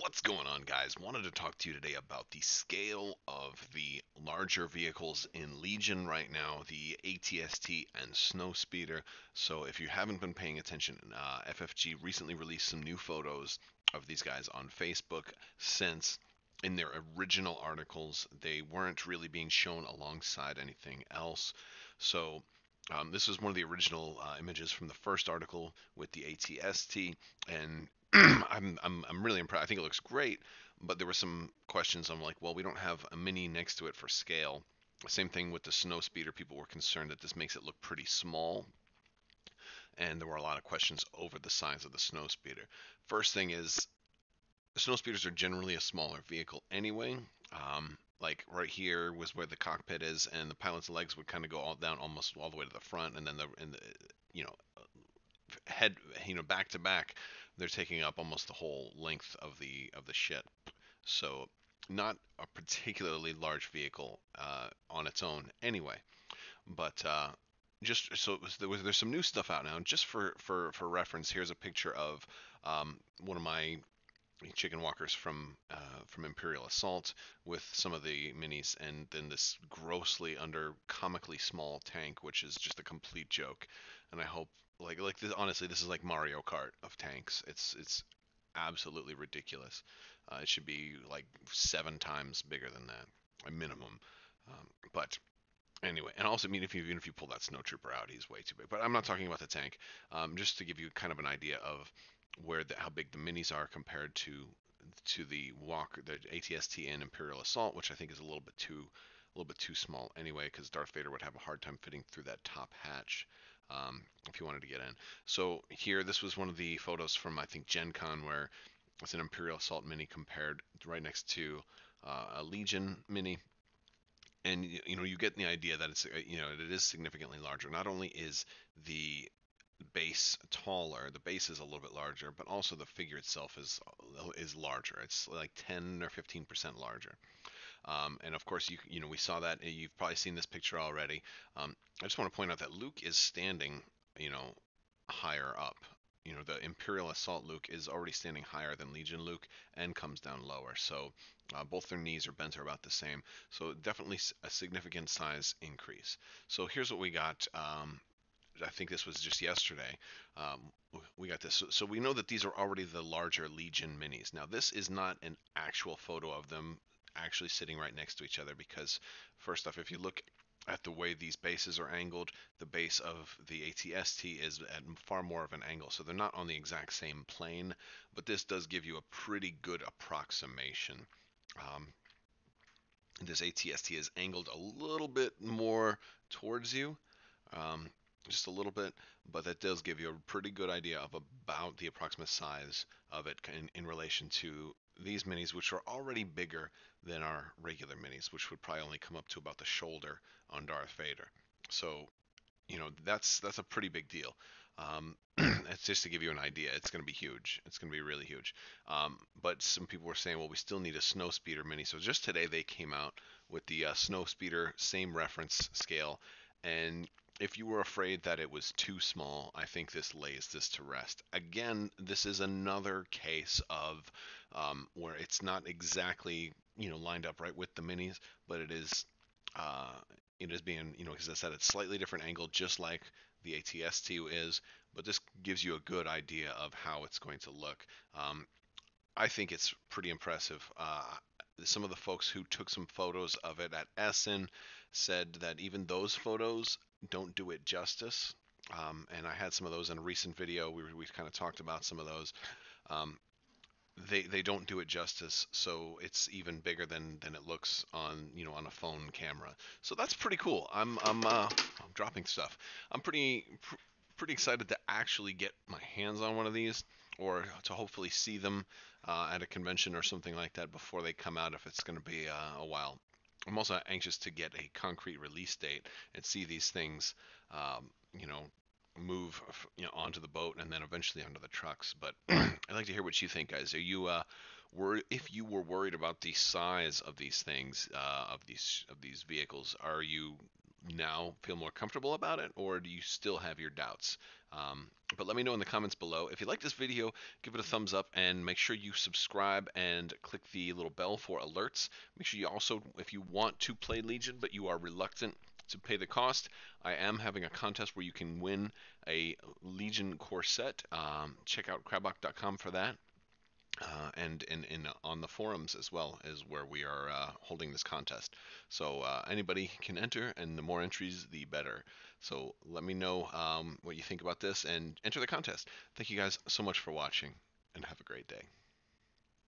What's going on, guys? Wanted to talk to you today about the scale of the larger vehicles in Legion right now, the ATST and Snowspeeder. So, if you haven't been paying attention, FFG recently released some new photos of these guys on Facebook since in their original articles they weren't really being shown alongside anything else. So, this was one of the original images from the first article with the ATST, and I'm really impressed. I think it looks great, but there were some questions. I'm like, well, we don't have a mini next to it for scale. Same thing with the Snowspeeder. People were concerned that this makes it look pretty small, and there were a lot of questions over the size of the Snowspeeder. First thing is, Snowspeeders are generally a smaller vehicle anyway. Like right here was where the cockpit is, and the pilot's legs would kind of go all down almost all the way to the front, and then the you know head back to back, they're taking up almost the whole length of the ship. So not a particularly large vehicle on its own anyway. But just so there's some new stuff out now. Just for reference, here's a picture of one of my chicken walkers from Imperial Assault with some of the minis, and then this grossly under comically small tank, which is just a complete joke. And I hope like this, honestly, this is like Mario Kart of tanks. It's absolutely ridiculous. It should be like 7 times bigger than that, a minimum. But anyway, and also, I mean, even if you pull that snowtrooper out, he's way too big. But I'm not talking about the tank. Just to give you kind of an idea of how big the minis are compared to the ATST and Imperial Assault, which I think is a little bit too small anyway, because Darth Vader would have a hard time fitting through that top hatch if he wanted to get in. So here, this was one of the photos from I think Gen Con where it's an Imperial Assault mini compared right next to a Legion mini, and you get the idea that it is significantly larger. Not only is the base taller, the base is a little bit larger, but also the figure itself is larger. It's like 10 or 15% larger. And of course, we saw that. You've probably seen this picture already. I just want to point out that Luke is standing, you know, higher up. The Imperial Assault Luke is already standing higher than Legion Luke and comes down lower. So both their knees or bents are about the same. So definitely a significant size increase. So here's what we got. I think this was just yesterday. Um, we got this. So we know that these are already the larger Legion minis. Now, this is not an actual photo of them actually sitting right next to each other because, first off, if you look at the way these bases are angled, the base of the ATST is at far more of an angle. So they're not on the exact same plane, but this does give you a pretty good approximation. Um, this ATST is angled a little bit more towards you, um, just a little bit, but that does give you a pretty good idea of about the approximate size of it in relation to these minis, which are already bigger than our regular minis, which would probably only come up to about the shoulder on Darth Vader. So, that's a pretty big deal. It's just to give you an idea. It's going to be huge. It's going to be really huge. But some people were saying, well, we still need a Snowspeeder mini. So just today they came out with the Snowspeeder same reference scale, and if you were afraid that it was too small, I think this lays this to rest. Again, this is another case of where it's not exactly lined up right with the minis, but uh, it is being as I said, it's slightly different angle, just like the ATST is, but this gives you a good idea of how it's going to look. I think it's pretty impressive. Some of the folks who took some photos of it at Essen said that even those photos don't do it justice. And I had some of those in a recent video. We kind of talked about some of those. Um, they don't do it justice, so it's even bigger than it looks on a phone camera. So that's pretty cool. I'm dropping stuff. I'm pretty excited to actually get my hands on one of these, or to hopefully see them at a convention or something like that before they come out, if it's going to be a while. I'm also anxious to get a concrete release date and see these things, um, you know, move, onto the boat and then eventually onto the trucks. But I'd like to hear what you think, guys. Are you if you were worried about the size of these things, of these vehicles, are you now feel more comfortable about it, or do you still have your doubts? But let me know in the comments below. If you like this video, give it a thumbs up and make sure you subscribe and click the little bell for alerts. Make sure you also, if you want to play Legion but you are reluctant to pay the cost, I am having a contest where you can win a Legion core set. Check out Crabbok.com for that. And in on the forums as well is where we are holding this contest. So anybody can enter, and the more entries, the better. So let me know what you think about this and enter the contest. Thank you guys so much for watching, and have a great day.